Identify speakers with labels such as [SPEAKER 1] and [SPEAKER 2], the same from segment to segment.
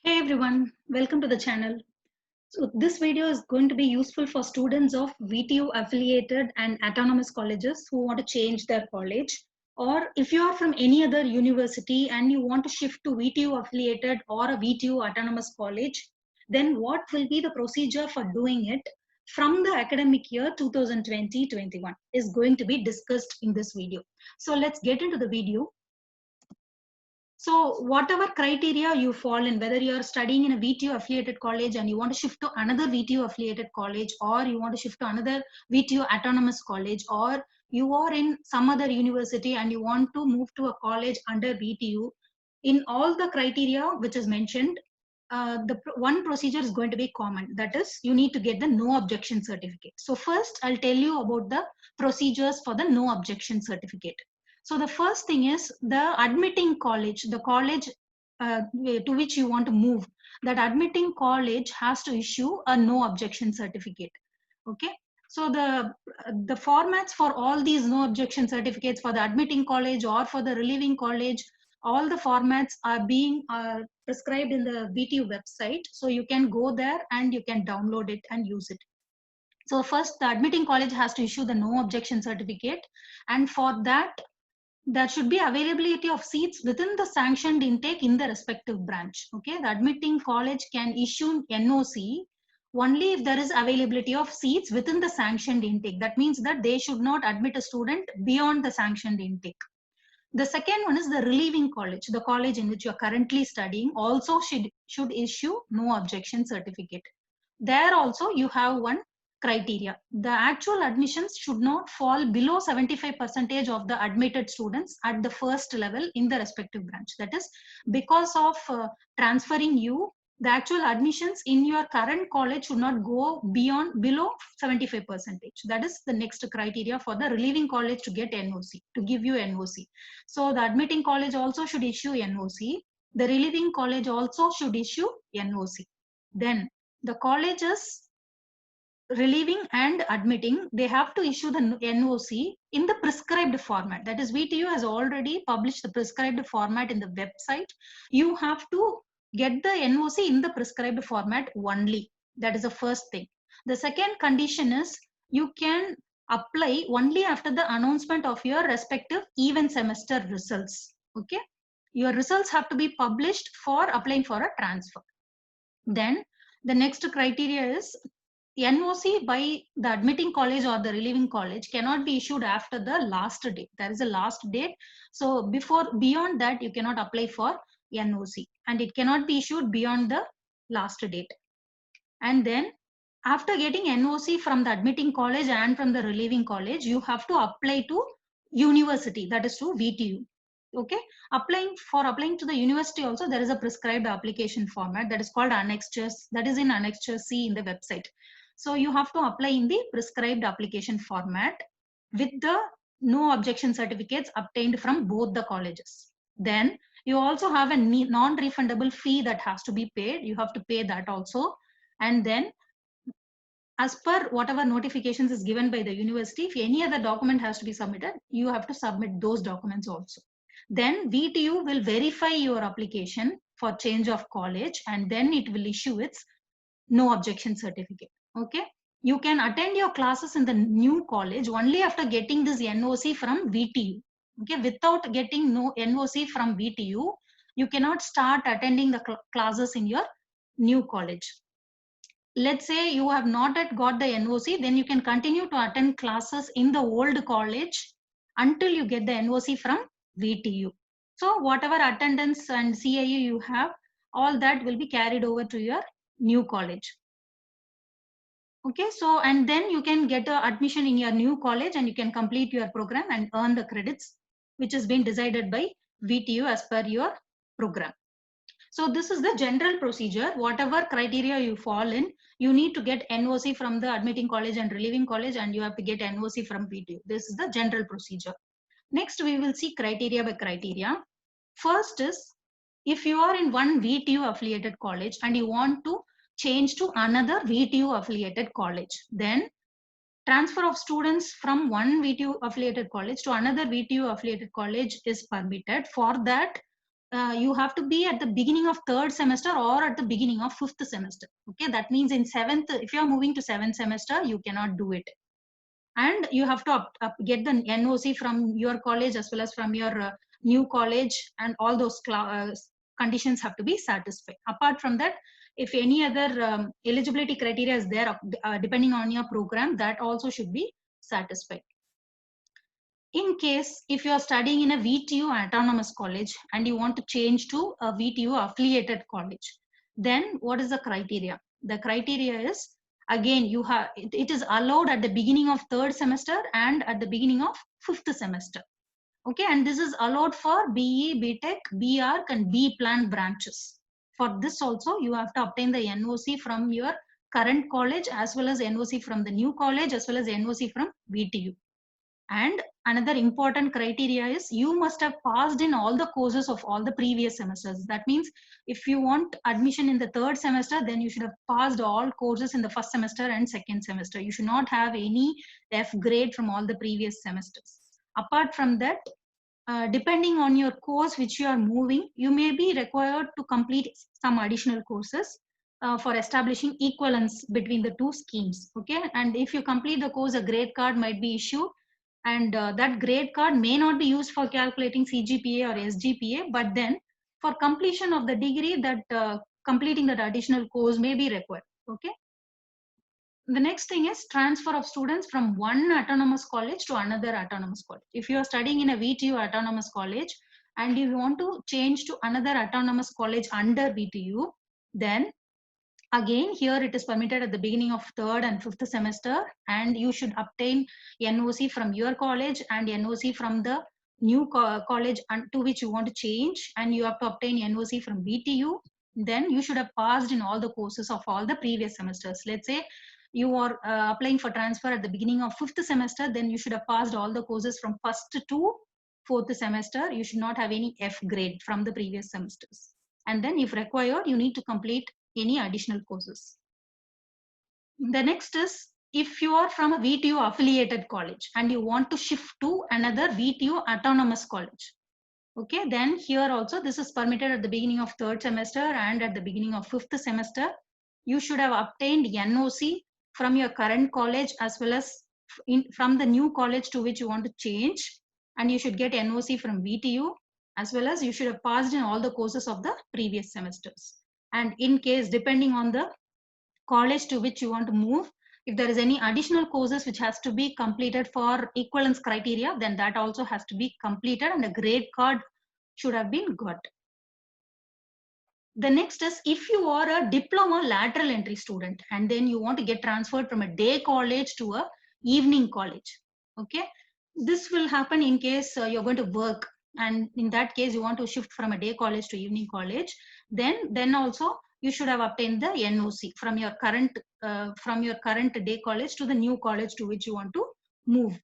[SPEAKER 1] Hey everyone, welcome to the channel. So this video is going to be useful for students of VTU affiliated and autonomous colleges who want to change their college, or if you are from any other university and you want to shift to VTU affiliated or a VTU autonomous college, then what will be the procedure for doing it from the academic year 2020-21 is going to be discussed in this video. So let's get into the video. So whatever criteria you fall in, whether you're studying in a VTU affiliated college and you want to shift to another VTU affiliated college, or you want to shift to another VTU autonomous college, or you are in some other university and you want to move to a college under VTU, in all the criteria which is mentioned, one procedure is going to be common. That is, you need to get the no objection certificate. So first, I'll tell you about the procedures for the no objection certificate. So the first thing is the admitting college, the college to which you want to move, that admitting college has to issue a no objection certificate. Okay. So the formats for all these no objection certificates for the admitting college or for the relieving college, all the formats are being prescribed in the VTU website. So you can go there and you can download it and use it. So first, the admitting college has to issue the no objection certificate, and for that, there should be availability of seats within the sanctioned intake in the respective branch. Okay, the admitting college can issue NOC only if there is availability of seats within the sanctioned intake. That means that they should not admit a student beyond the sanctioned intake. The second one is the relieving college. The college in which you are currently studying also should issue no objection certificate. There also you have one criteria. The actual admissions should not fall below 75% of the admitted students at the first level in the respective branch. That is, because of transferring you, the actual admissions in your current college should not go below 75%. That is the next criteria for the relieving college to get NOC, to give you NOC. So the admitting college also should issue NOC. The relieving college also should issue NOC. Then the colleges relieving and admitting, they have to issue the NOC in the prescribed format. That is, VTU has already published the prescribed format in the website. You have to get the NOC in the prescribed format only. That is the first thing. The second condition is you can apply only after the announcement of your respective even semester results. Okay, your results have to be published for applying for a transfer. Then the next criteria is NOC by the admitting college or the relieving college cannot be issued after the last date. There is a last date. So beyond that, you cannot apply for NOC, and it cannot be issued beyond the last date. And then after getting NOC from the admitting college and from the relieving college, you have to apply to university, that is to VTU. Okay, applying to the university also, there is a prescribed application format that is called annexures, that is in annexure C in the website. So you have to apply in the prescribed application format with the no objection certificates obtained from both the colleges. Then you also have a non-refundable fee that has to be paid. You have to pay that also. And then as per whatever notifications is given by the university, if any other document has to be submitted, you have to submit those documents also. Then VTU will verify your application for change of college, and then it will issue its no objection certificate. Okay, you can attend your classes in the new college only after getting this NOC from VTU. Okay, without getting no NOC from VTU, you cannot start attending the classes in your new college. Let's say you have not yet got the NOC, then you can continue to attend classes in the old college until you get the NOC from VTU. So whatever attendance and CIE you have, all that will be carried over to your new college. Okay, so and then you can get a admission in your new college and you can complete your program and earn the credits which has been decided by VTU as per your program. So this is the general procedure. Whatever criteria you fall in, you need to get NOC from the admitting college and relieving college, and you have to get NOC from VTU. This is the general procedure. Next, we will see criteria by criteria. First is, if you are in one VTU affiliated college and you want to change to another VTU affiliated college, then transfer of students from one VTU affiliated college to another VTU affiliated college is permitted. For that, you have to be at the beginning of third semester or at the beginning of fifth semester. Okay, that means in seventh, if you are moving to seventh semester, you cannot do it. And you have to get the NOC from your college as well as from your new college, and all those conditions have to be satisfied. Apart from that, if any other eligibility criteria is there, depending on your program, that also should be satisfied. In case if you are studying in a VTU autonomous college and you want to change to a VTU affiliated college, then what is the criteria? The criteria is, again, you have it is allowed at the beginning of third semester and at the beginning of fifth semester. Okay, and this is allowed for BE, BTech, BArch and B Plan branches. For this also, you have to obtain the NOC from your current college as well as NOC from the new college as well as NOC from VTU. And another important criteria is you must have passed in all the courses of all the previous semesters. That means if you want admission in the third semester, then you should have passed all courses in the first semester and second semester. You should not have any F grade from all the previous semesters. Apart from that, depending on your course which you are moving, you may be required to complete some additional courses for establishing equivalence between the two schemes. Okay, and if you complete the course, a grade card might be issued, and that grade card may not be used for calculating CGPA or SGPA, but then for completion of the degree, that completing that additional course may be required. Okay. The next thing is transfer of students from one autonomous college to another autonomous college. If you are studying in a VTU autonomous college and you want to change to another autonomous college under VTU, then again here it is permitted at the beginning of third and fifth semester, and you should obtain NOC from your college and NOC from the new college to which you want to change, and you have to obtain NOC from VTU. Then you should have passed in all the courses of all the previous semesters. Let's say you are applying for transfer at the beginning of fifth semester, then you should have passed all the courses from first to fourth semester. You should not have any F grade from the previous semesters. And then if required, you need to complete any additional courses. The next is, if you are from a VTU affiliated college and you want to shift to another VTU autonomous college, okay, then here also this is permitted at the beginning of third semester and at the beginning of fifth semester. You should have obtained NOC from your current college as well as from the new college to which you want to change, and you should get NOC from VTU, as well as you should have passed in all the courses of the previous semesters. And in case, depending on the college to which you want to move, if there is any additional courses which has to be completed for equivalence criteria, then that also has to be completed and a grade card should have been got. The next is, if you are a diploma lateral entry student and then you want to get transferred from a day college to a evening college, okay, this will happen in case you're going to work, and in that case you want to shift from a day college to evening college, then also you should have obtained the NOC from your current day college to the new college to which you want to move.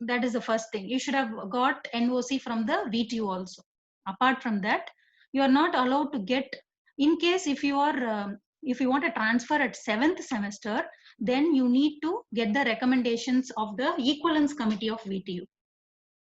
[SPEAKER 1] That is the first thing. You should have got NOC from the VTU also. Apart from that, you are not allowed to get, in case if you are if you want to transfer at seventh semester, then you need to get the recommendations of the equivalence committee of VTU.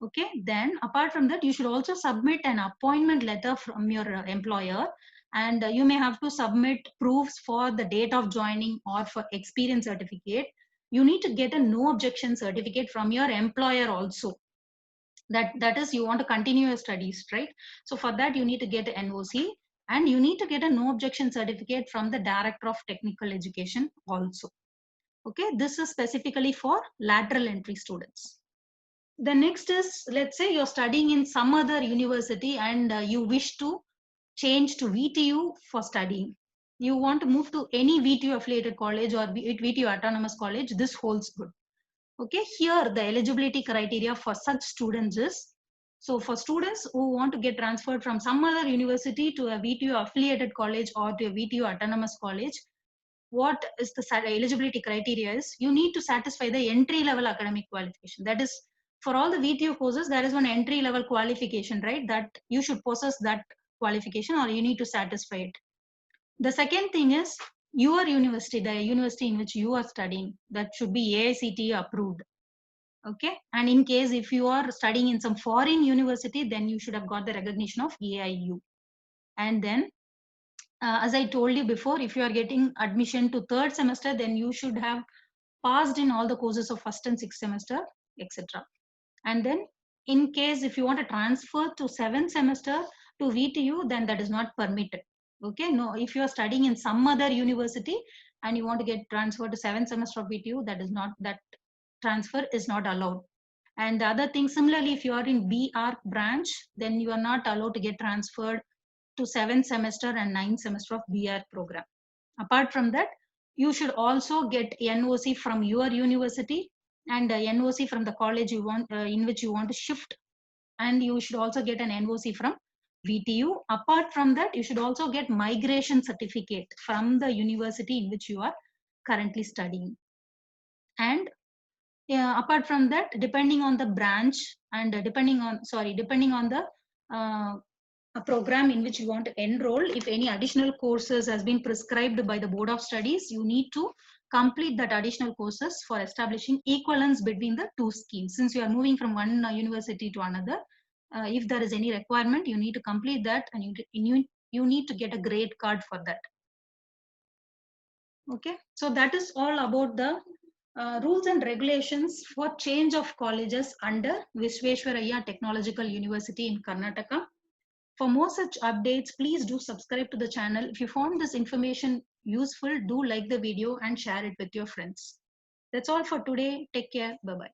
[SPEAKER 1] Okay, then apart from that, you should also submit an appointment letter from your employer, and you may have to submit proofs for the date of joining or for experience certificate. You need to get a no objection certificate from your employer also. That is, you want to continue your studies, right? So for that you need to get an NOC, and you need to get a no objection certificate from the director of technical education also. Okay, this is specifically for lateral entry students. The next is, let's say you're studying in some other university and you wish to change to VTU for studying. You want to move to any VTU affiliated college or VTU autonomous college, this holds good. Okay, here the eligibility criteria for such students is, so for students who want to get transferred from some other university to a VTU affiliated college or to a VTU autonomous college, what is the eligibility criteria is, you need to satisfy the entry level academic qualification. That is, for all the VTU courses, there is one entry level qualification, right? That you should possess that qualification or you need to satisfy it. The second thing is, your university, the university in which you are studying, that should be AICTE approved. Okay, and in case if you are studying in some foreign university, then you should have got the recognition of AIU. And then as I told you before, if you are getting admission to third semester, then you should have passed in all the courses of first and sixth semester, etc. And then in case if you want to transfer to seventh semester to VTU, then that is not permitted. Okay, no, if you are studying in some other university and you want to get transferred to seventh semester of VTU, that is not, that transfer is not allowed. And the other thing, similarly, if you are in BR branch, then you are not allowed to get transferred to seventh semester and ninth semester of BR program. Apart from that, you should also get NOC from your university and NOC from the college you want in which you want to shift, and you should also get an NOC from VTU. Apart from that, you should also get migration certificate from the university in which you are currently studying. And apart from that, depending on the branch and depending on the a program in which you want to enroll, if any additional courses has been prescribed by the Board of Studies, you need to complete that additional courses for establishing equivalence between the two schemes. Since you are moving from one university to another, if there is any requirement, you need to complete that, and you need to get a grade card for that. Okay, so that is all about the rules and regulations for change of colleges under Visvesvaraya Technological University in Karnataka. For more such updates, please do subscribe to the channel. If you found this information useful, do like the video and share it with your friends. That's all for today. Take care. Bye-bye.